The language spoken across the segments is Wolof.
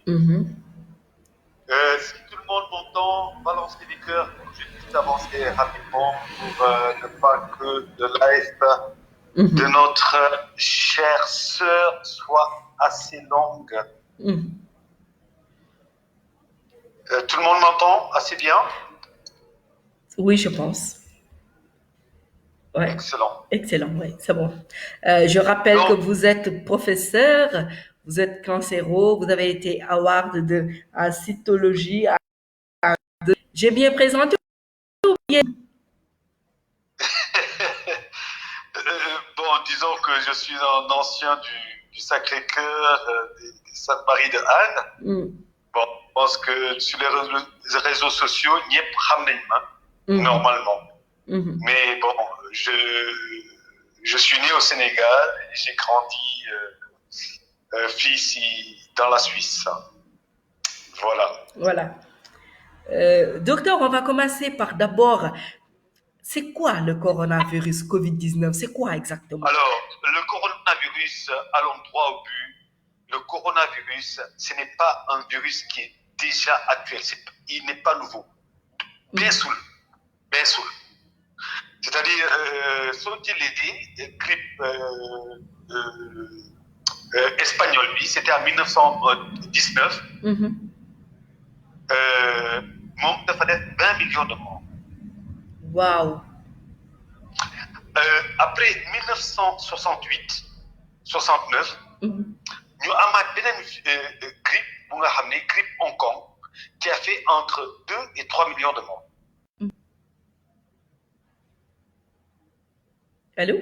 Mhm. Si tout le monde m'entend, balancez les cœurs pour que je puisse avancer rapidement pour ne pas que le live de Mhm. notre chère sœur soit assez longue. Mhm. Tout le monde m'entend assez bien? Oui, je pense. Ouais. Excellent. Excellent, oui, c'est bon. Je rappelle que Donc, vous êtes professeur, vous êtes cancéro, vous avez été award en cytologie. J'ai bien présenté. bon, disons que je suis un ancien du Sacré-Cœur, des Sainte-Marie de Anne. Mhm. Bon, je pense que sur les réseaux sociaux, n'y est Mhm. normalement. Mhm. Mais bon, je, je suis né au Sénégal et j'ai grandi ici dans la Suisse. Voilà. Voilà. Docteur, on va commencer par d'abord, c'est quoi le coronavirus Covid-19? C'est quoi exactement? Alors, le coronavirus, allons droit au but. Le coronavirus, ce n'est pas un virus qui est déjà actuel. Il n'est pas nouveau. Bien Mhm. saoul. Bien saoul. C'est-à-dire, sont-ils aidés, grippe espagnole, oui, c'était en 1919. Mhm. Moom dafa def 20 millions de morts. Wow. Après 1968 69 Mhm. ñu amaat beneen grippe bu nga xam ne grippe Hong Kong qui a fait entre 2 et 3 millions de morts. Allô?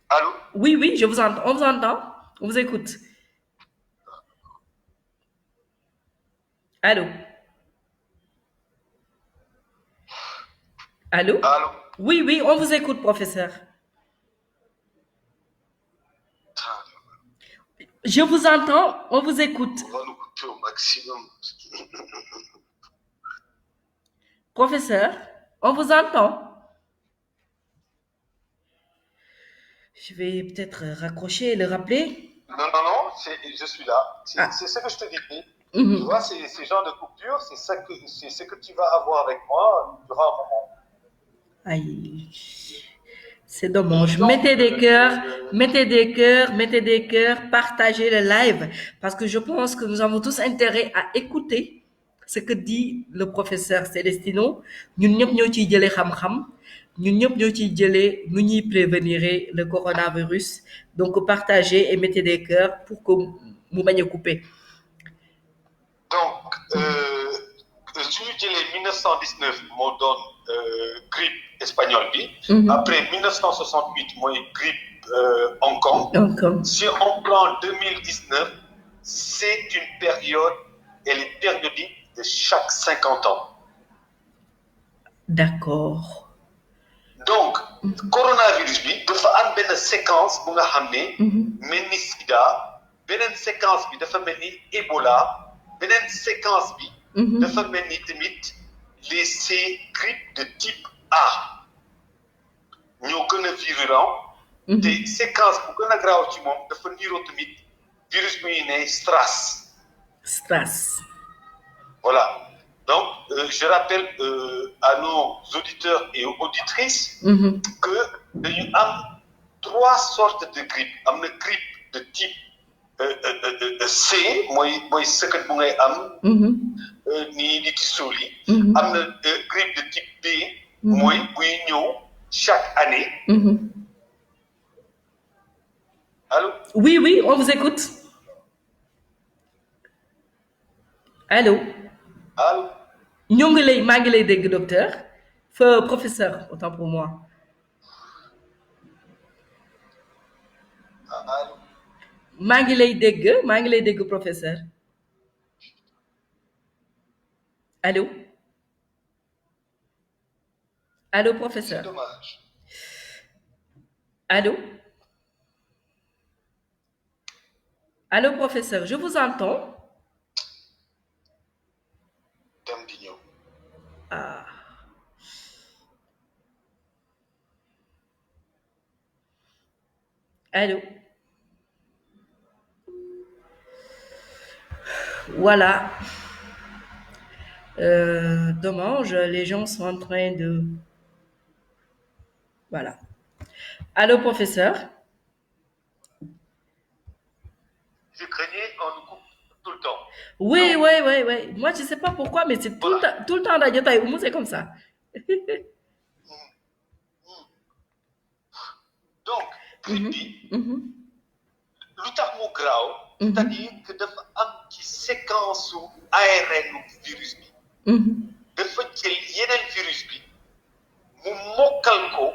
Allô? Oui, oui, je vous entends. On vous entend. On vous écoute. Allô? Allô? Allô? Oui, oui, on vous écoute, professeur. Je vous entends, on vous écoute. On va nous couper au maximum. Professeur, on vous entend. Je vais peut-être raccrocher et le rappeler. Non, non, non, je suis là. Ah. C'est ce que je te dis. Tu vois, Mhm. ces genres de coupures, c'est ce que tu vas avoir avec moi durant un moment. Aïe. C'est dommage. Donc, Mettez des cœurs, partagez le live parce que je pense que nous avons tous intérêt à écouter ce que dit le professeur Celestino. Ñun ñëpp ñoo ciy jëlee xam-xam, ñun ñëpp ñoo ciy jëlee nu ñuy prévenir le coronavirus. Donc partagez et mettez des cœurs pour que mu bañ a couper. donc, suñu jëlee 1919 moo doon grippe espagnole bi. Mhm. Après 1968 mooy grippe Hong Kong. Encore. Si on prend 2019, c'est une période, elle est périodique de chaque 50 ans. D'accord. Donc, coronavirus bi dafa am benn séquence bu nga xam ne Mhm. mel ni Sida, beneen séquence bi dafa mel ni Ebola, beneen séquence bi dafa Mhm. mel ni tamit ces grippes de type A ñoo gën a virulent te Mhm. séquence bu gën a graaw ci moom dafa niiroo tamit virus bu ñuy ne STRAS. Stress. Voilà. Donc, je rappelle à nos auditeurs et auditrices Mhm. que dañu am trois sortes de grippe. Am na grippe de type C, mooy sëkkat bu ngay am Mhm. nii di ci suul yi. Mhm. Am na grippe de type B, mooy Mhm. buy ñëw chaque année. Mhm. Allô? Oui, oui, on vous écoute. Allô? Allô? ñoo ngi lay maa ngi lay dégg docteur. Fa professeur, autant pour moi. Allô? Maa ngi lay dégg professeur. Allô? Allô, C'est professeur. dommage. Allô? Allô, professeur, je vous entends. Dem di ñëw. Ah. Allô? Voilà. Dommage, les gens sont en train de... Voilà. Allô, professeur? Je craignais, on nous coupe tout le temps. Oui, Donc, oui, oui, oui. Moi, je ne sais pas pourquoi, mais c'est voilà. tout le temps d'ailleurs, c'est comme ça. Mm, mm. Donc, grippe bi lu tax mu graaw c'est-à-dire que dafa am ci séquence su ARN virus bi dafa jël yeneen virus bi mu mokkal ko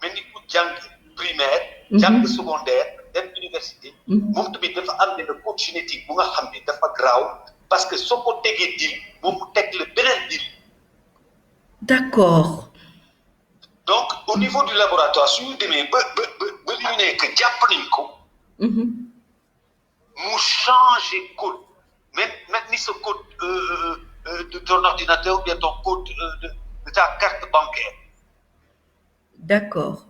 mel ni ku jàng primaire jàng secondaire dem université moom tamit dafa am benn code génétique bu nga xam ne dafa graaw parce que soo ko tegee dil moom mu teg la beneen dil. D'accord. Donc au niveau du laboratoire suñu demee ba li ñu nekk jàpp nañ ko mu changer code même ni ce code de ton ordinateur ou bien ton code de ta carte bancaire. D'accord.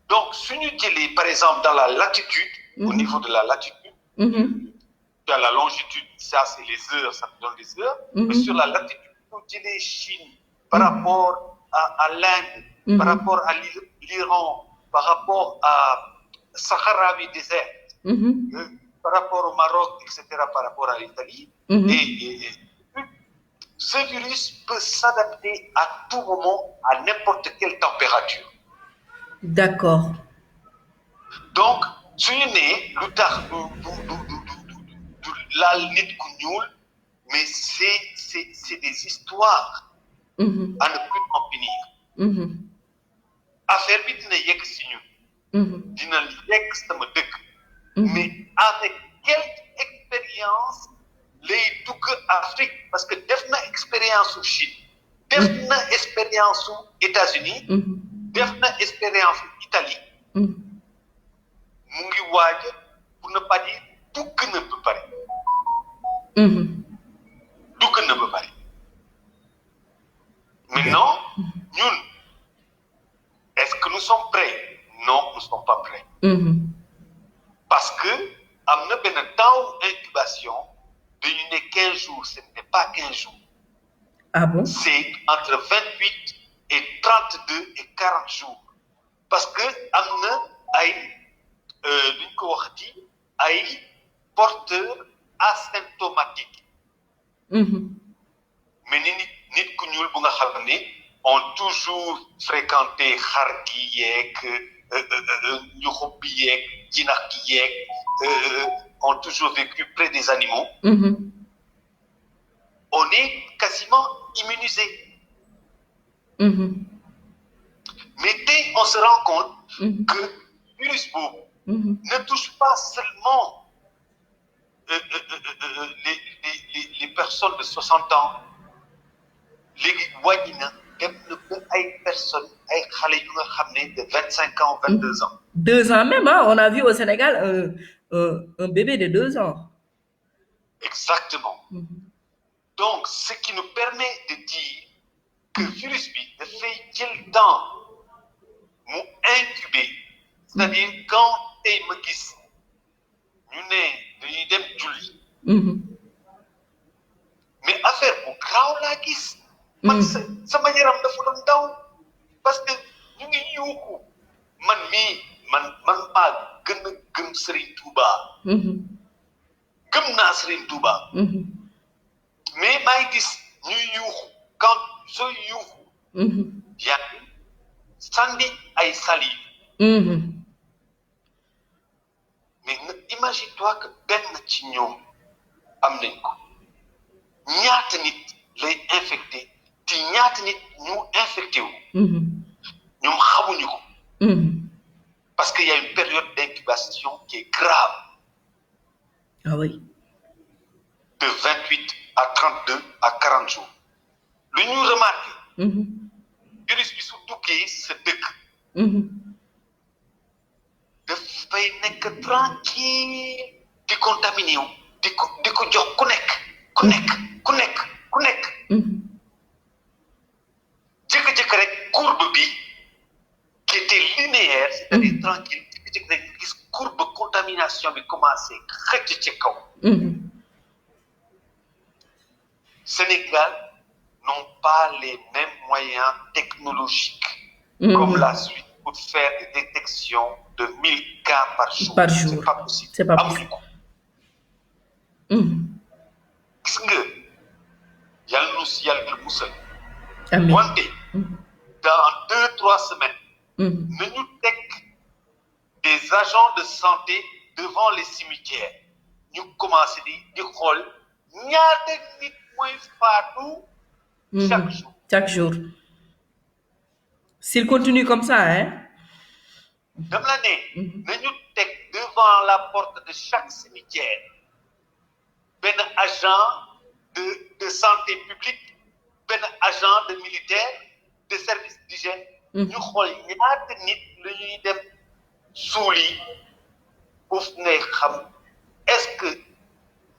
Donc suñu jëlee par exemple dans la latitude au niveau de la latitude tu as la longitude ça c'est les heures ça te donne les heures mais sur la latitude suñu jëlee Chine par rapport à l'Inde par rapport à l'Iran par rapport à Sahara désert par rapport au Maroc, etc., par rapport à l'Italie. Et ce virus peut s'adapter à tout moment, à n'importe quelle température. D'accord. Donc, suñu nee lu tax du laal nit ku ñuul mais c'est des histoires à ne plus en finir. Affaire bi dina yegg si ñun. dina yegg sama dëkk. Mais avec quelle expérience lay dugg Afrique parce que def na expérience su Chine def na expérience su États-Unis def na expérience su Italie mu ngi waaj pour ne pas dire dugg na ba pare dugg na ba pare maintenant ñun est-ce que nous sommes prêts? Non, nous ne sommes pas prêts. Parce que am na benn temps incubation dañu ne 15 jours ce n'est pas 15 jours. Ah bon? C'est entre 28 et 32 et 40 jours parce que am na ay li ñu ko waxati ay porteurs asymptomatiques. mais nit ku ñuul bu nga xam ne ont toujours fréquenté xar gi yeeg ñuxub bi yeeg jinax gi yeeg ont toujours vécu près des animaux. On est quasiment immunisé. Mais dès on se rend compte que virus boobu ne touche pas seulement les personnes de 60 ans léegi wàññi na dem na ba ay personnes ay xale yu nga xam ne de 25 ans 22 ans. 2 ans même, hein? On a vu au Sénégal un bébé de 2 ans. Exactement. Donc ce qui nous permet de dire que virus bi dafay jël temps mu incuber c'est-à-dire quand tey ma gis ñu ne dañuy dem julli mais affaire bu graaw laa gis man sama yaram dafa doon daw parce que ñu ngi yuuxu man maa gën a gëm Serigne Touba gëm naa Serigne Touba mais maa ngi gis ñuy yuuxu quand sooy yuuxu yaa ngi sànni ay salive mais imagine-toi que benn ci ñoom am nañ ko ñaata nit lay infecté te ñaata nit ñu infecté wu ñoom xamuñu ko parce qu'il y a une période d'incubation qui est grave. Ah oui. De 28 à 32 à 40 jours. Lu ñu remarqué virus bi su duggee sa dëkk dafay nekk tranquille di contaminé wu di ko jox ku nekk jëkk-jëkk rek courbe bi qui était linéaire c'est-à-dire tranquille jëkk-jëkk rek gis courbe contamination bi commencé xëcc ci kaw Sénégal n'ont pas les mêmes moyens technologiques comme la Suisse pour faire des détections de 1000 cas par jour. C'est pas possible. C'est pas possible. Gis nga yàlla nu si yàlla musal. Amiin. Wante dans 2-3 semaines. nañu teg des agents de santé devant les cimetières ñu commencé di xool ñaata nit mooy faatu chaque jour s'il continue comme ça dama la ne nañu teg devant la porte de chaque cimetière benn agent de santé publique benn agent de militaire de service d'hygiène ñu xool ñaata nit la ñuy dem suuli foofu ngay xam est-ce que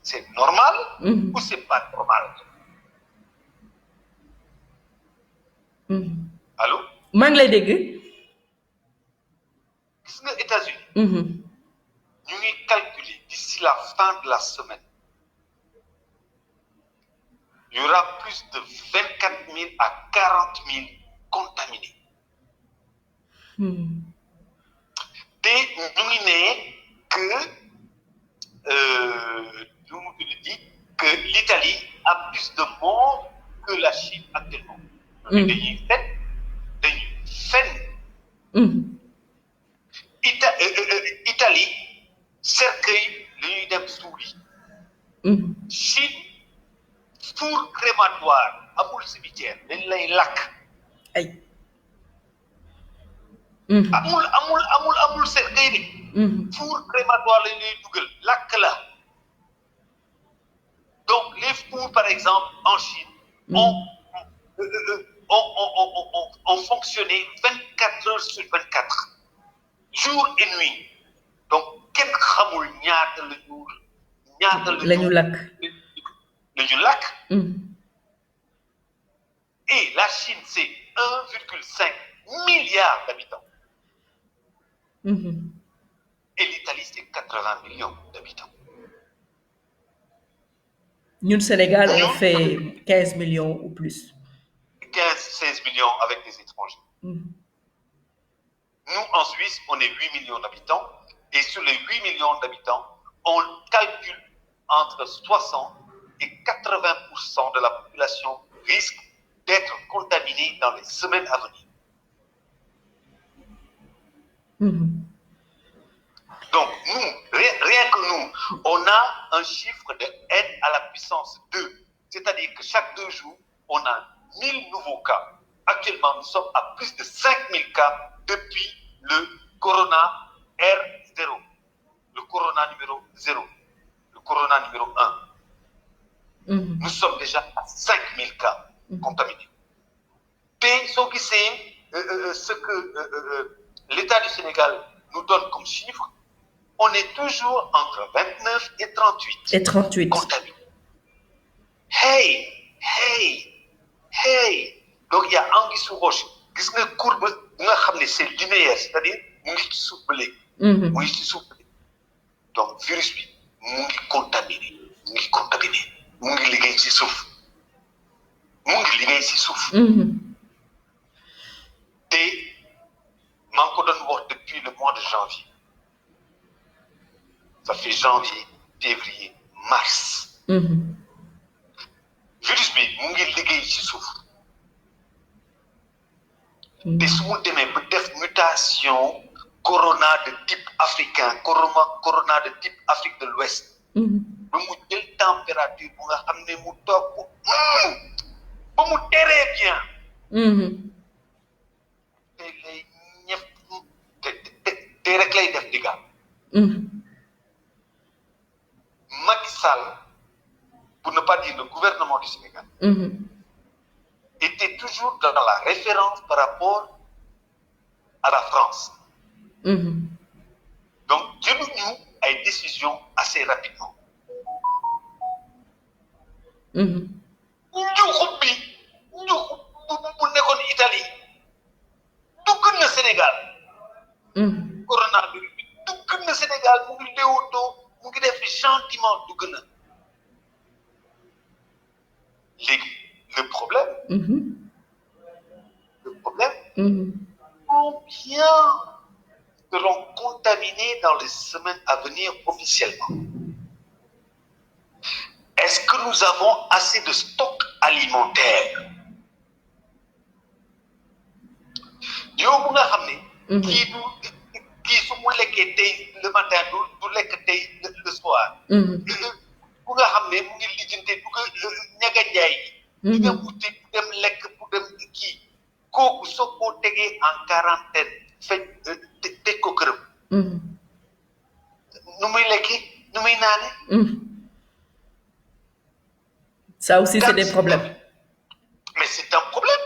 c'est normal ou c'est pas normal. Allô. maa ngi lay dégg. gis nga États-Unis ñu ngi calculer d'ici la fin de la semaine il y aura plus de 24 000 à 40 000 contaminés. te ñu ngi ne que que l'Italie a plus de morts que la Chine actuellement. dañuy fen Italie cercueil la ñuy dem suuli. Chine four crématoire amul cimetière dañ lay lakk. ay. amul cercueil de. four crématoire lañ lay dugal lakk la. donc les fours par exemple en Chine ont fonctionné 24 heures sur 24 jour et nuit donc kenn xamul ñaata la ñu lakk. et la Chine c'est 1,5 milliard d'habitants. Et l'Italie c'est 80 millions d'habitants. Ñun Sénégal on fait 15 millions ou plus. 15-16 millions avec des étrangers. Nous en Suisse on est 8 millions d'habitants et sur les 8 millions d'habitants on calcule entre 60 et 80% de la population risque d'être contaminée dans les semaines à venir. Donc nous, rien que nous, on a un chiffre de n à la puissance 2. C'est-à-dire que chaque 2 jours, on a 1000 nouveaux cas. Actuellement, nous sommes à plus de 5000 cas depuis le corona R0. Le corona numéro 0. Le corona numéro 1. Nous sommes déjà à 5000 cas contaminés. Et ce que l'État du Sénégal nous donne comme chiffre, on est toujours entre 29 et 38. Et 38. Contaminés. Hey. Donc il y a anguille sous roche. Gis nga courbe bu nga xam ne c'est linéaire, c'est-à-dire mu ngi ci suuf ba léegi. mu ngi ci suuf ba léegi. Donc virus bi mu ngi contaminé. mu ngi liggéey ci suuf. te maa ngi ko doon wax depuis le mois de janvier. Ça fait janvier, février, mars. virus bi mu ngi liggéey ci suuf. te su mu demee ba def mutation corona de type africain corona de type Afrique de l'Ouest. ba mu jël température bu nga xam ne mu toog ba mu teree bien. te lay ñëpp te rek lay def digga. Macky Sall, pour ne pas dire le gouvernement du Sénégal, était toujours dans la référence par rapport à la France. Donc, jëluñu ay décisions assez rapidement. njuuxu bi bu nekkoon Italie dugg na Sénégal. coronavirus bi dugg na Sénégal mu ngi léewtoo mu ngi def gentiment dugg na. Le problème, combien seront contaminés dans les semaines à venir officiellement? Est-ce que nous avons assez de stock alimentaire? yow bu nga xam ne kii su mu lekkee tey le matin du lekk tey le soir bu nga xam ne mu ngi lijjante du ko ñaga njaay yi di dem uti du dem lekk bu dem kii kooku soo ko tegee en quarantaine tëj ko këram nu muy lekki nu muy naane ça aussi c'est des problèmes mais c'est un problème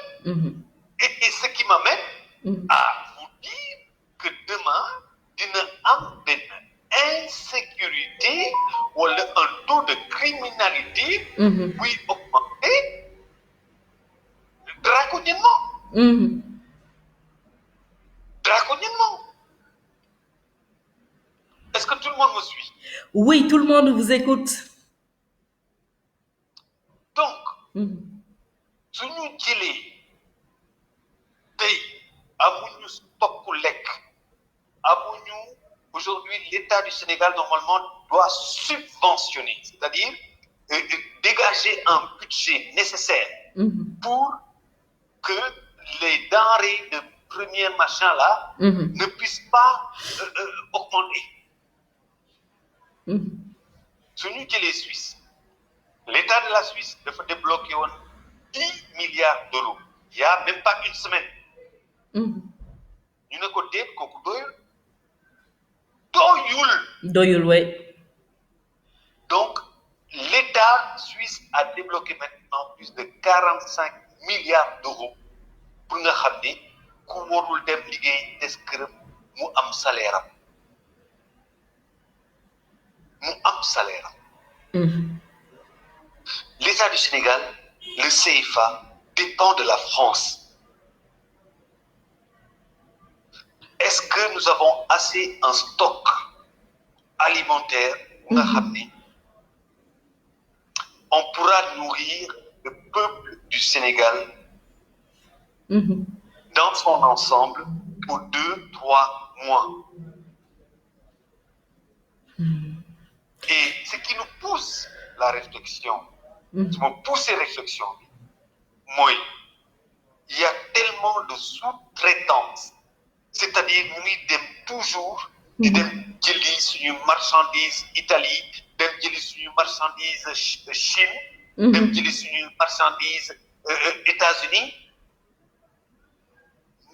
et ce qui m'amène à vous dire que demain dina am benn insécurité wala un taux de criminalité buy augmenter draconiennement est-ce que tout le monde me suit? Oui, tout le monde vous écoute. Donc suñu jëlee tey amuñu stocku lekk amuñu aujourd'hui l'État du Sénégal normalement doit subventionner c'est-à-dire dégager un budget nécessaire pour que les denrées de premier machin là ne puissent pas augmenter suñu jëlee Suisse l'État de la Suisse dafa débloqué woon 10 milliards d'euros il y a même pas une semaine ñu ne ko déet kooku doyul ouais. Donc l'État suisse a débloqué maintenant plus de 45 milliards d'euros pour nga xam ne ku warul dem liggéey des këram mu am salaire L'État du Sénégal, le CFA, dépend de la France. Est-ce que nous avons assez en stock alimentaire on pourra nourrir le peuple du Sénégal dans son ensemble pour 2-3 mois. Et ce qui nous pousse la réflexion, ce qui me pousse la réflexion, moi, il y a tellement de sous-traitance, c'est-à-dire nous dem toujours di dem jëli suñu marchandise Italie, dem jëli suñu marchandise Chine, dem jëli suñu marchandise États-Unis,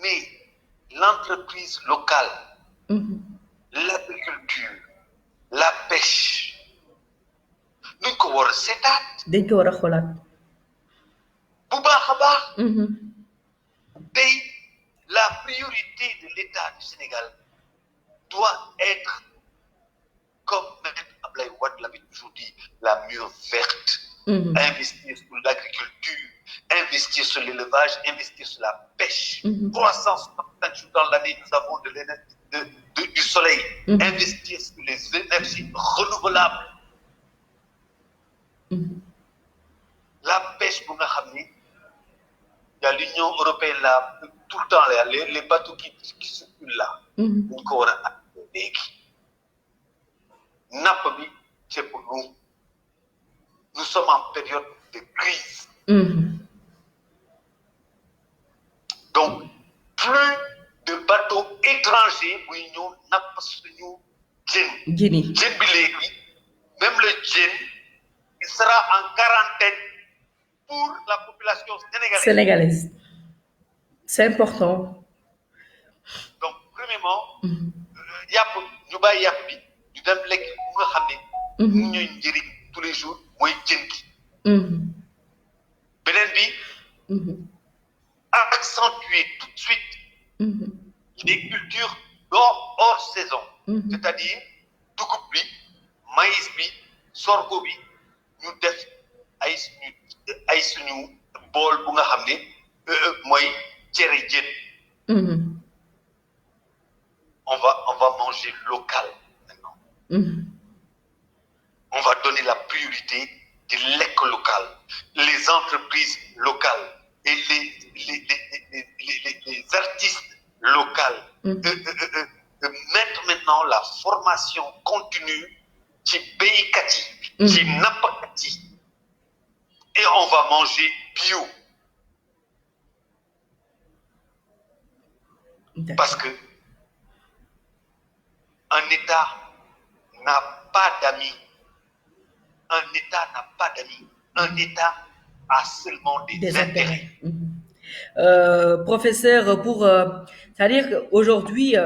mais l'entreprise locale, l'agriculture, la pêche, nuñ ko war a seetaat. dañ ko war a xoolaat. bu baax a baax. tey la priorité de l'État du Sénégal doit être, comme Maître Abdoulaye Wade l'avait toujours dit, la mur verte. Investir sur l'agriculture, investir sur l'élevage, investir sur la pêche. 365 jours dans l'année, nous avons du soleil. Investir sur les énergies renouvelables. La pêche, pour nous, il y a l'Union européenne là, tout le temps, là, les bateaux qui circulent là. Encore c'est pour nous. Nous sommes en période de crise. Donc, plus de bateaux étrangers pour nous n'a pas même le djinn, il sera en quarantaine pour la population sénégalaise. C'est important. Donc, premièrement, yàpp ñu bàyyi yàpp bi ñu dem lekk bu nga xam ne mu ñuy njëriñ tous les jours mooy jën gi beneen bi accentuer tout de suite les cultures hors saison c'est-à-dire dugub bi maïs bi sorgho bi ñu def ay suñu bool bu nga xam ne mooy cere jën on va manger local maintenant. On va donner la priorité di lekk local, les entreprises locales et les artistes locaux mettre maintenant la formation continue ci béykat yi, ci nappkat yi, et on va manger bio. Parce que un État n'a pas d'amis. Un État n'a pas d'amis. Un État a seulement des intérêts. Professeur, c'est-à-dire qu'aujourd'hui,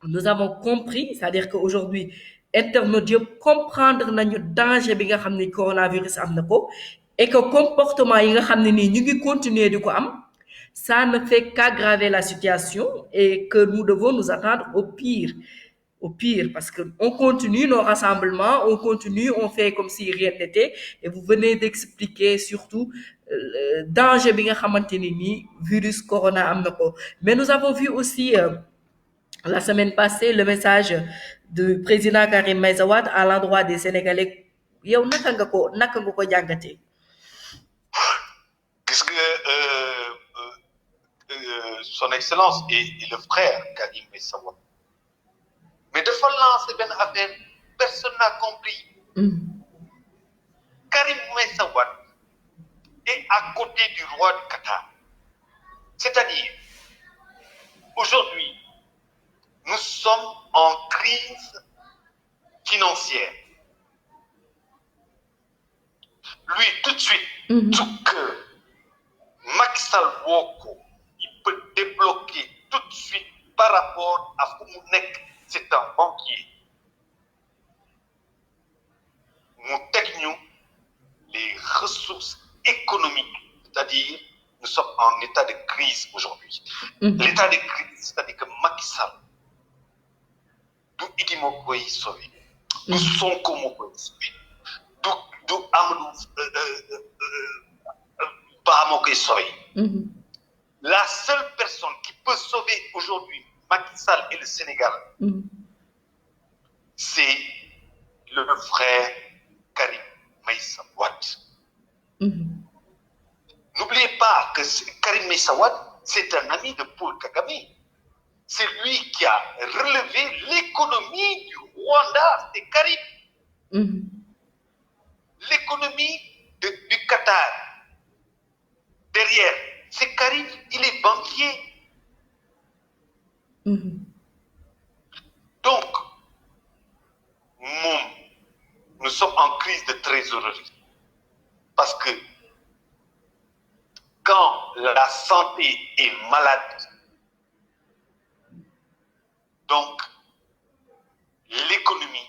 nous avons compris, c'est-à-dire qu'aujourd'hui, internautes yëpp comprendre nañu danger bi nga xam ne coronavirus am na ko et que comportement yi nga xam ne nii ñu ngi continuer di ko am, ça ne fait qu'aggraver la situation et que nous devons nous attendre au pire. Au pire, parce qu'on continue nos rassemblements, on continue, on fait comme si rien n'était, et vous venez d'expliquer surtout le danger bi nga xamante ni nii virus corona am na ko. Mais nous avons vu aussi la semaine passée le message du président Karim Meïssa Wade à l'endroit des Sénégalais. Yow naka nga ko jàngatee? Gis nga son excellence et le frère Karim Meïssa Wade, mais dafa lancer benn affaire personne n'a compris. Karim Meïssa Wade est à côté du roi du Qatar. C'est-à-dire, aujourd'hui, nous sommes en crise financière. Lui, tout de suite, tout que Macky Sall woo, il peut débloquer tout de suite par rapport à fu mu nekk, c'est un banquier. Mu teg ñu les ressources économiques, c'est-à-dire nous sommes en état de crise aujourd'hui. L'état de crise, c'est-à-dire que Macky Sall du Idi moo koy sauver, du Sonko moo koy sauver, du Amadou Ba moo koy sauver. La seule personne qui peut sauver aujourd'hui Macky Sall et le Sénégal, c'est le frère Karim Meïssa Wade. N'oubliez pas que Karim Meïssa Wade, c'est un ami de Paul Kagame. C'est lui qui a relevé l'économie du Rwanda, c'est Karim. L'économie du Qatar, derrière, c'est Karim, il est banquier. Donc, nous sommes en crise de trésorerie. Parce que quand la santé est malade, donc l'économie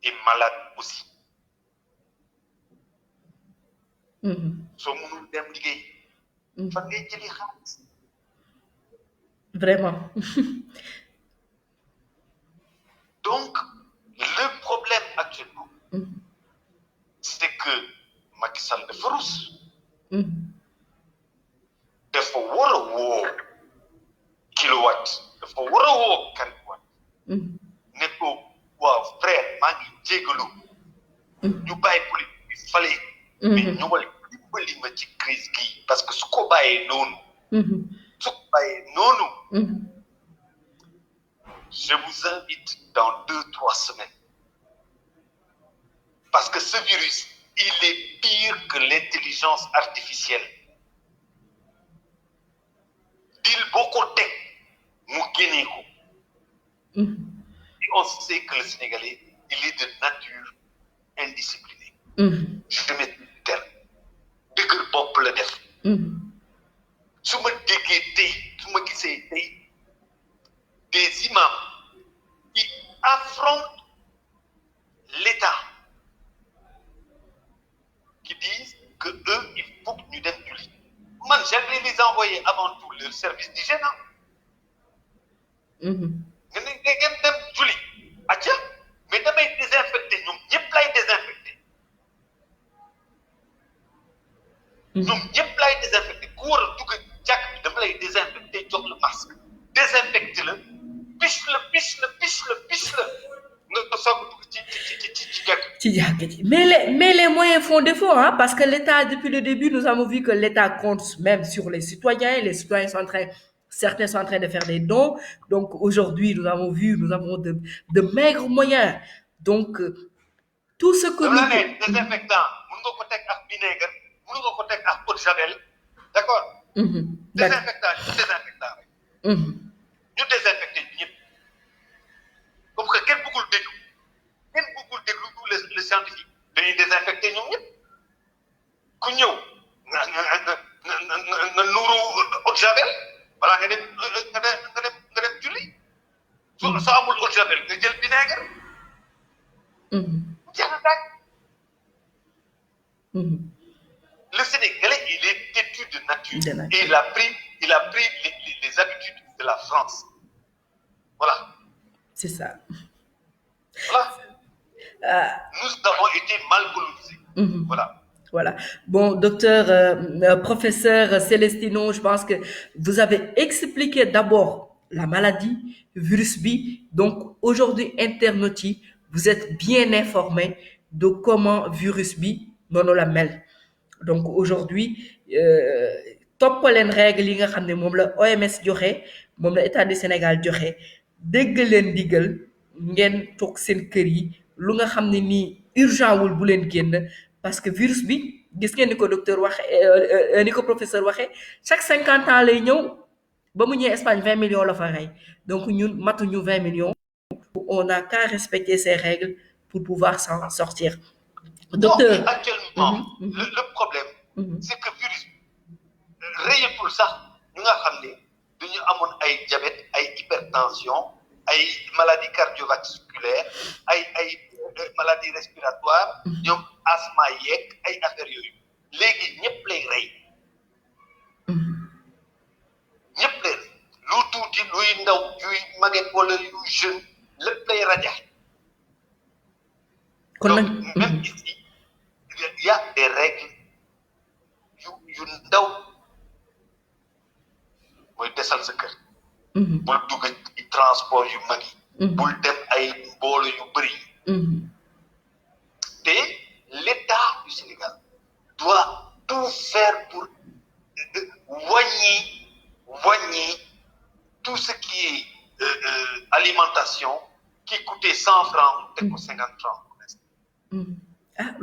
est malade aussi. soo mënul dem liggéey, fan ngay jëli xaalis. Vraiment. Donc, le problème actuellement, c'est que Macky Sall dafa rus. dafa war a woo Kilowatt, dafa war a woo Karim Wade. ne ko waaw frère maa ngi jégalu. ñu bàyyi politique bi fale. mais ñu wal dimbali ma ci crise gi parce que su ko bàyyee noonu. Je vous invite dans 2-3 semaines. Parce que ce virus, il est pire que l'intelligence artificielle. Dil boko tek mu génné ko. Et on sait que le Sénégalais, il est de nature indiscipliné. Je mets le terme. Dëgër bopp la def. su ma déggee tey, su ma gisee tey, des imams qui affrontent l'État, qui disent que eux, il faut que nous dem julli. Man, j'allais les envoyer avant tout leur service d'hygiène. Nga ne ngeen dem julli. Atia, mais damay désinfecté, ñoom ñëpp lay désinfecté. ñoom ñëpp lay désinfecté. Ku war a dugg jàkk bi dama lay désinfecté, jox le masque. Désinfecté la. Piche le. Mais les moyens font défaut, hein, parce que l'État, depuis le début, nous avons vu que l'État compte même sur les citoyens. Les citoyens sont en train, certains sont en train de faire des dons. Donc aujourd'hui, nous avons vu, nous avons de maigres moyens. Donc, tout ce que nous... désinfectant, vinaigre, eau de javel, d'accord? Désinfectant. Ñu désinfecté ñëpp. Comme que kenn bëggul déglu tous les scientifiques. Dañuy désinfecté ñoom ñëpp. Ku ñëw nga nuuru eau de javel balaa nga dem julli. Soo amul eau de javel nga jël vinaigre. Jeex na tàkk. Le Sénégalais, il est têtu de nature. Et il a pris les habitudes de la France. Voilà. C'est ça. Voilà. Nous avons été mal colonisés. Voilà. Voilà. Bon, professeur Célestino, je pense que vous avez expliqué d'abord la maladie, virus B. Donc, aujourd'hui, internautes, vous êtes bien informés de comment virus B non la mel. Donc, aujourd'hui, top leen règle yi nga xam ne moom la OMS joxe moom la état du Sénégal joxe dégg leen digal ngeen toog seen kër yi lu nga xam ne nii urgent wul bu leen génn parce que virus bi gis ngeen ni ko docteur waxe ni ko professeur waxe chaque 50 ans lay ñëw ba mu ñëwee Espagne 20 millions la fa rey donc ñun matuñu 20 millions on n'a qu'à respecter ces règles pour pouvoir s'en sortir. Docteur. Non, actuellement, le problème, c'est que virus réyatul sax ñu nga xam ne dañu amoon ay diabète ay hypertension ay maladies cardiovasculaires ay maladies respiratoires ñoom asthme yeeg ay affaires yooyu léegi ñëpp lay rey ñëpp lay rey lu tuuti luy ndaw yuy maget wala yu jeune lépp lay rajax donc même ici il y a des règles yu ndaw mooy desal sa kër bul dugg ci transport yu mag yi bul dem ay mboolo yu bëri te l'État du Sénégal doit tout faire pour wàññi tout ce qui est alimentation qui coûtait 100 francs teg ko 50 francs Ah,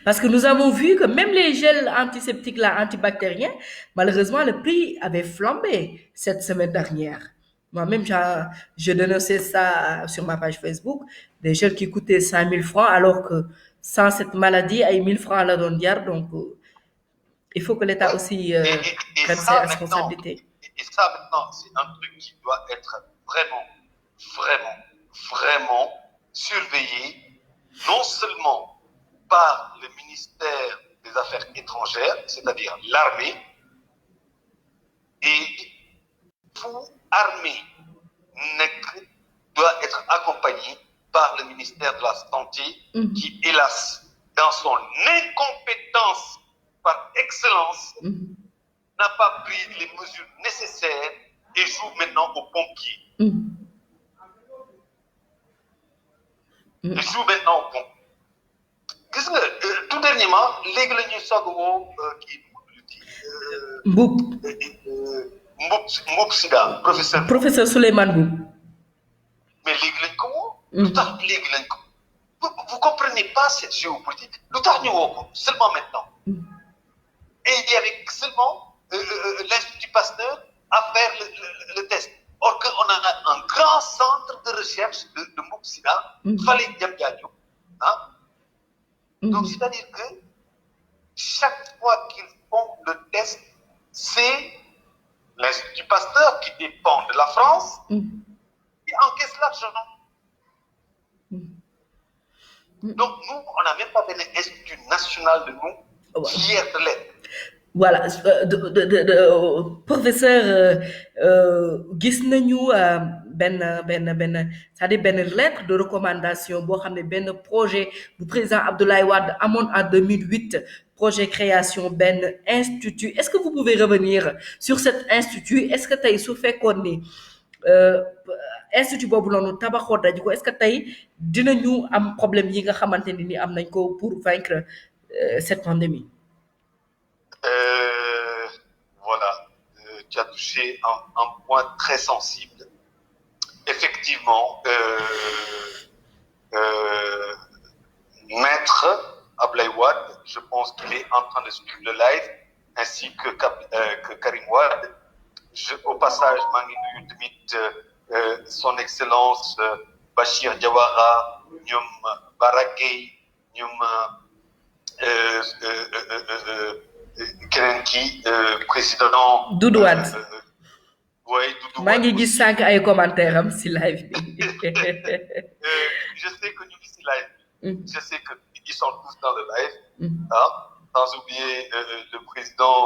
parce que nous avons vu que même les gels antiseptiques là, antibactériens, malheureusement, le prix avait flambé cette semaine dernière. Moi-même, je dénonçais ça sur ma page Facebook, des gels qui coûtaient 5 000 francs, alors que sans cette maladie, à 1 000 francs à la dondière, donc il faut que l'État aussi prenne ses responsabilités. Et ça, maintenant, c'est un truc qui doit être vraiment surveillé, non seulement par le ministère des Affaires étrangères, c'est-à-dire l'armée, et tout armée doit être accompagné par le ministère de la Santé, qui, hélas, dans son incompétence par excellence, n'a pas pris les mesures nécessaires et joue maintenant aux pompiers. Et joue maintenant aux pompiers. Gis nga tout dernièrement léegi la ñuy soog a woo kii Mboup Sida professeur Souleymane Mboup mais léegi lañ ko woo lu tax léegi lañ ko vous comprenez pas cette géopolitique lu tax ñu woo ko seulement maintenant et il y avait seulement l'Institut Pasteur à faire le test or que on a un grand centre de recherche de Mboup Sida fallait Diamniadio ah. Donc, c'est-à-dire que chaque fois qu'ils font le test, c'est l'Institut Pasteur qui dépend de la France qui encaisse l'argent. Donc, nous, on n'a même pas fait l'Institut national de nous fier de l'être. Voilà, professeur, gis nañu c'est-à-dire benn lettre de recommandation boo xam ne benn projet bu président Abdoulaye Wade amoon en 2008 projet création benn institut est-ce que vous pouvez revenir sur cet institut est-ce que tey su fekkoon ni institut boobu noonu tabaxoo daj ko est-ce que tey dinañu am problème yi nga xamante ni am nañ ko pour vaincre cette pandémie. Voilà, tu as touché un point très sensible. Effectivement, Maître Ablaye Wade, je pense qu'il est en train de suivre le live, ainsi que Karim Wade. Au passage, maa ngi nuyu tamit son excellence Bachir Diawara, ñoom Bara Gueye, ñoom keneen ki président Doudou Wade. Oui, Doudou Wade. maa ngi gis sànq ay commentaires am si live bi. Je sais que ñu ngi si live bi. Je sais que ils sont tous dans le live. Sans oublier le président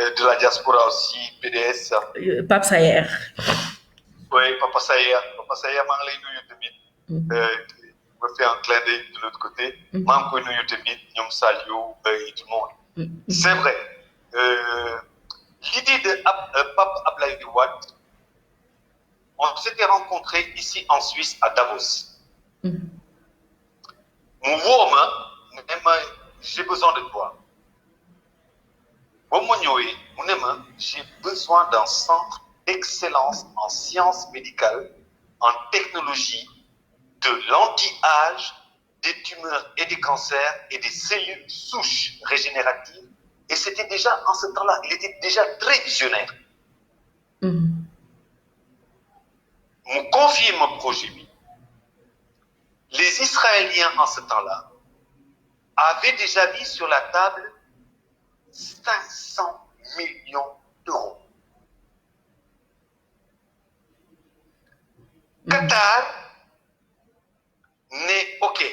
de la diaspora aussi, PDS. Pape Sayer. Oui, Papa Sayer. Papa Sayer, maa ngi lay nuyu tamit. Me fait un clin d'œil de l'autre côté. Maa ngi koy nuyu tamit ñoom Saliou et tout le monde. C'est vrai. L'idée de Pape Ablaye Wade, on s'était rencontrés ici en Suisse à Davos. Mu woo ma j'ai besoin de toi. Ba ma ñëwee mu ne ma j'ai besoin d'un centre d'excellence en sciences médicales, en technologie, de l'anti-âge, des tumeurs et des cancers et des cellules souches régénératives. Et c'était déjà, en ce temps-là, il était déjà très visionnaire. Mu confier mon projet. Les Israéliens, en ce temps-là, avaient déjà mis sur la table 500 millions d'euros. Qatar n'est OK.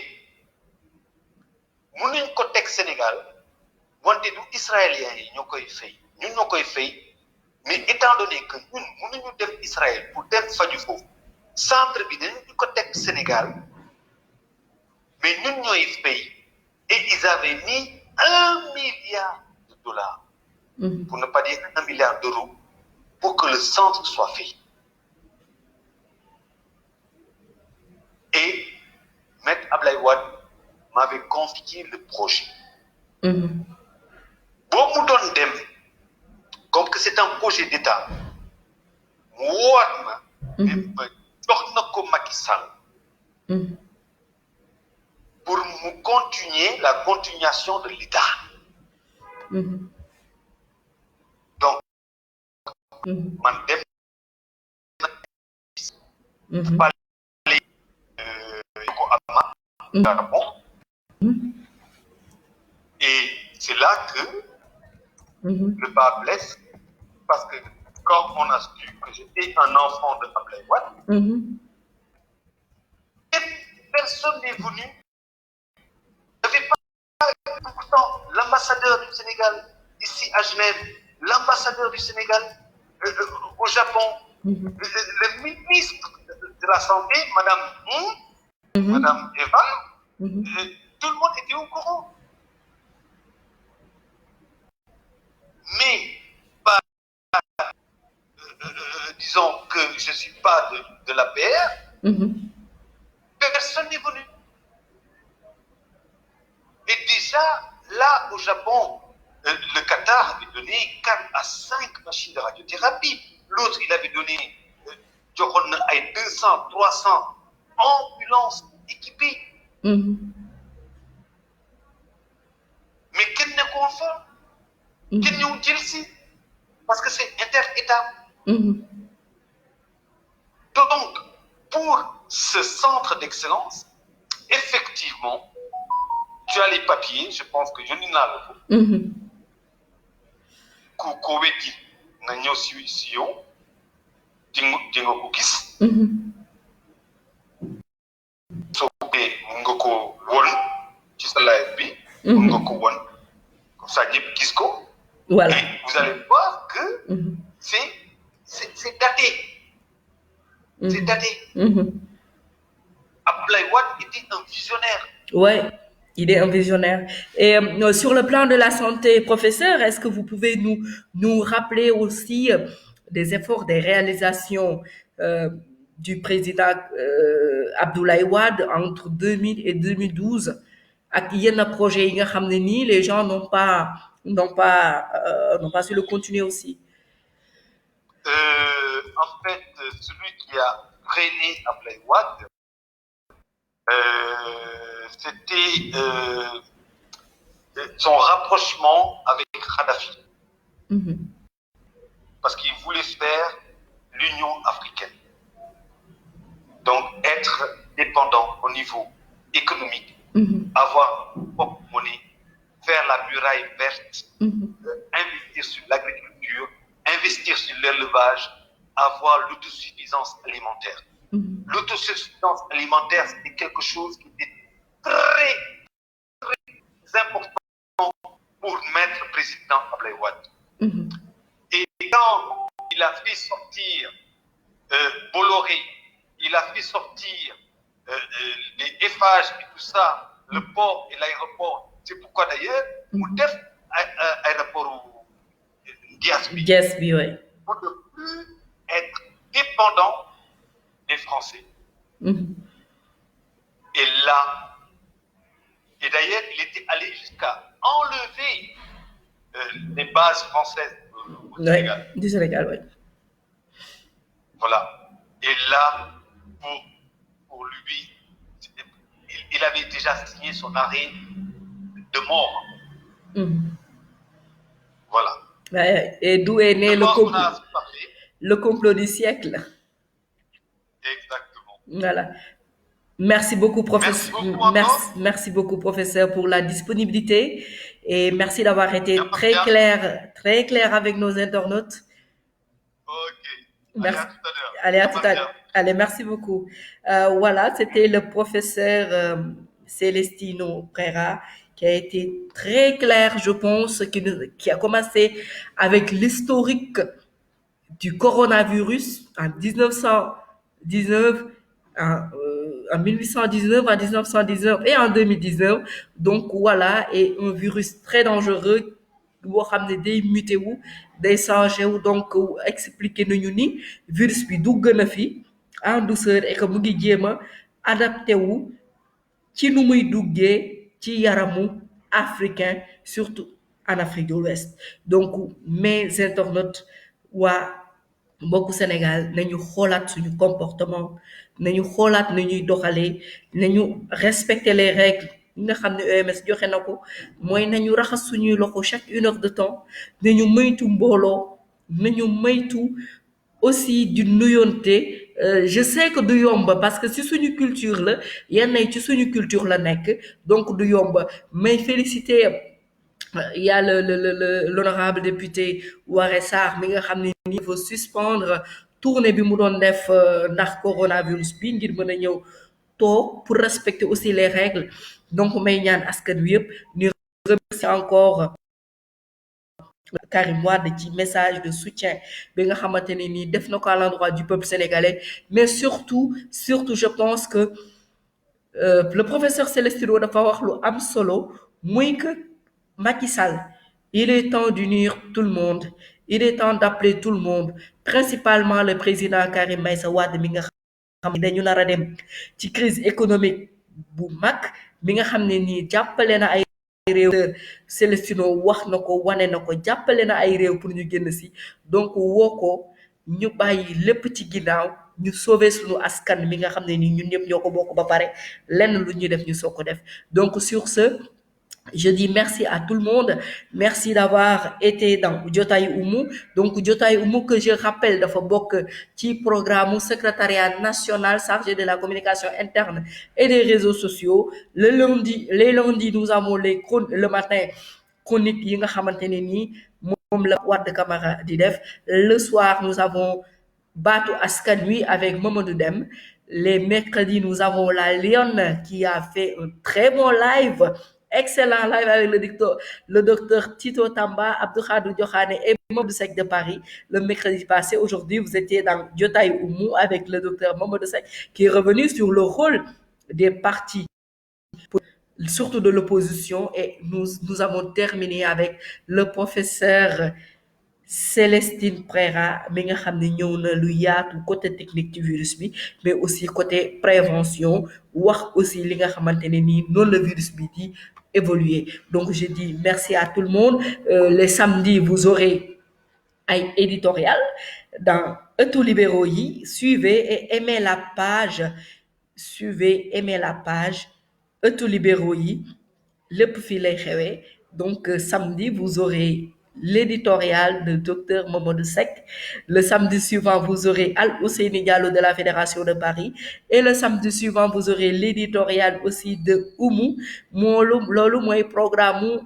Mun nañ ko teg Sénégal wante du Israéliens yi ñoo koy fay ñun ñoo koy fay mais étant donné que ñun mënuñu dem Israël pour dem faju foofu centre bi dañu ko teg Sénégal mais ñun ñooy fay et ils avaient mis 1 milliard de dollars pour ne pas dire 1 milliard d'euros pour que le centre soit fait. Et Maître Ablaye Wade m'avait confié le projet. Bon mu doon dem comme que c'est un projet d'État mu woowaat ma jox na ko Macky Sall pour mu continuer la continuation de l'État. Donc man dem ko ama Gabon. Et c'est là que le bas blesse, parce que quand on a su que j'étais un enfant de Ablaye Wade, personne n'est venu. Il n'y avait pas pourtant l'ambassadeur du Sénégal ici à Genève, l'ambassadeur du Sénégal au Japon, le ministre de la Santé, Madame Eva, tout le monde était au courant. Mais disons que je ne suis pas de l'APR, personne n'est venu. Et déjà, là, au Japon, le Qatar avait donné 4 à 5 machines de radiothérapie. L'autre, il avait donné 200, 300 ambulances équipées. Mais quel n'est qu'on fait? Quel n'est-on dit parce que c'est inter-État. Donc, pour ce centre d'excellence, effectivement, tu as les papiers, je pense que je n'ai pas le ko weddi nga ñëw si yow di nga ko gis soo bëggee mun nga ko won ci sa live bi mun nga ko won comme ça ñëpp gis ko. Voilà. Et vous allez voir que c'est daté. C'est daté. Ablaye Wade était un visionnaire. Ouais, il est un visionnaire. Et sur le plan de la santé, professeur, est-ce que vous pouvez nous rappeler aussi des efforts, des réalisations du président Abdoulaye Wade entre 2000 et 2012 ak yenn projet yi nga xam ne nii les gens n'ont pas su le continuer aussi. En fait, celui qui a freiné Abdoulaye Wade, c'était son rapprochement avec Kadhafi. Parce qu'il voulait faire l'Union africaine. Donc, être dépendant au niveau économique, avoir une propre monnaie, faire la muraille verte, investir sur l'agriculture, investir sur l'élevage, avoir l'autosuffisance alimentaire. L'autosuffisance alimentaire, c'était quelque chose qui était très, très important pour mettre président Abdoulaye Wade. Et quand il a fait sortir Bolloré, il a fait sortir les Eiffage et tout ça, le port et l'aéroport. C'est pourquoi d'ailleurs, on def aéroport Gatsby, oui. Pour ne plus être dépendant des Français. Et là, et d'ailleurs, il était allé jusqu'à enlever les bases françaises au Sénégal. Du Sénégal, oui. Voilà. Et là, pour lui, il avait déjà signé son arrêt de mort. Voilà. Et d'où est né le complot du siècle. Exactement. Voilà. Merci beaucoup, professeur. Merci beaucoup, professeur, pour la disponibilité et merci d'avoir été très clair avec nos internautes. Ok. Merci. Allez, à tout à l'heure. Allez, merci beaucoup. Voilà, c'était le professeur Celestino Prera qui a été très clair, je pense, qui a commencé avec l'historique du coronavirus en 1919, en 1819, en 1919 et en 2019. Donc voilà, et un virus très dangereux boo xam ne day muté wu day changé wu donc expliqué nañu ni virus bi dugg na fi en douceur et que mu ngi jéem a adapté wu ci nu muy duggee ci yaramu africain surtout en Afrique de l'Ouest. Donc mes internautes waa mbokku Sénégal nañu xoolaat suñu comportement nañu xoolaat nañuy doxalee nañu respecter les règles yi nga xam ne OMS joxe na ko mooy nañu raxas suñuy loxo chaque 1 heure de temps nañu moytu mbooloo nañu moytu aussi di nuyoonte je sais que du yomb parce que si suñu culture la yenn ci suñu culture la nekk donc du yomb may féliciter il y a l'honorable député Waré Sarr mi nga xam ne nii faut suspendre tournée bi mu doon def ndax coronavirus bi ngir mën a ñëw toog pour respecter aussi les règles donc may ñaan askan wi yëpp ñu remercier encore Karim Wade ci message de soutien bi nga xamante ne nii def na ko à l'endroit du peuple sénégalais mais surtout je pense que le professeur Celestino dafa wax lu am solo muy que Macky Sall, il est temps d'unir tout le monde. Il est temps d'appeler tout le monde, principalement le président Karim Meïssa Wade mi nga xam ne dañu nar a dem ci crise économique bu mag mi nga xam ne nii jàppale na ay réew Celestino wax na ko wane na ko jàppale na ay réew pour ñu génn si donc woo ko ñu bàyyi lépp ci ginnaaw ñu sauver suñu askan mi nga xam ne nii ñun ñëpp ñoo ko bokk ba pare lenn lu ñu def ñu soog ko def donc sur ce je dis merci à tout le monde. Merci d'avoir été dans Jotaay Oumou. Donc, Jotaay Oumou, que je rappelle, dafa bokk ci programme secrétariat national chargé de la communication interne et des réseaux sociaux. Les lundis, nous avons le matin, chronique yi nga xamante ne nii moom la Wade Camara di def. Le soir, nous avons Baatu Askan Wi avec Mamadou Dem. Les mercredis, nous avons la Lionne qui a fait un très bon live. Excellent live avec le docteur Tito Tamba, Abdou Khadou Diokhane et Mamadou Seck de Paris le mercredi passé. Aujourd'hui, vous étiez dans Jotaay Oumou avec le docteur Mamadou Seck qui est revenu sur le rôle des partis, surtout de l'opposition. Et nous avons terminé avec le professeur Célestine Préra mi nga xam ne ñëw na lu yaatu côté technique du virus bi mais aussi côté prévention wax aussi li nga xamante ne nii noonu la virus bi di évoluer donc je dis merci à tout le monde. Les samedis vous aurez ay éditorial dans Ëttu Libéraux yi suivez et aimez la page Ëttu Libéraux yi lépp fii lay xewee donc samedi vous aurez l'éditorial de docteur Mamadou Seck. Le samedi suivant vous aurez Al Ousseyni Diallo de la Fédération de Paris et le samedi suivant vous aurez l'éditorial aussi de Oumou loolu mooy programme mu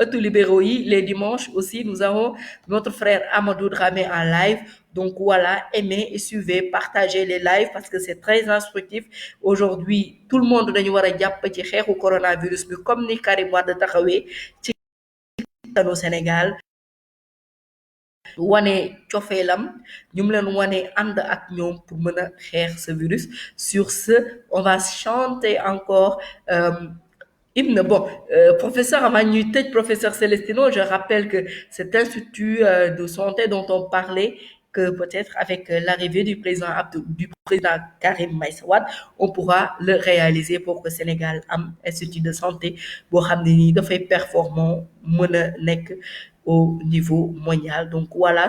Ëttu Libéraux yi. Les dimanches aussi nous avons notre frère Amadou Dramé en live donc voilà, aimez et suivez, partagez les lives parce que c'est très instructif. Aujourd'hui tout le monde dañu war a jàpp ci xeexu coronavirus bi comme ni Karim Wade taxawee ci kanu Sénégal wane cofeelam ñu mu leen wane ànd ak ñoom pour mën a xeex ce virus. Sur ce on va chanter encore hymne. Bon, professeur, avant ñuy tëj professeur Celestino, je rappelle que cet institut de santé dont on parlait, que peut-être avec l'arrivée du président Karim Meïssa Wade, on pourra le réaliser pour que Sénégal am institut de santé boo xam ne nii dafay performant mën a nekk au niveau mondial. Donc voilà.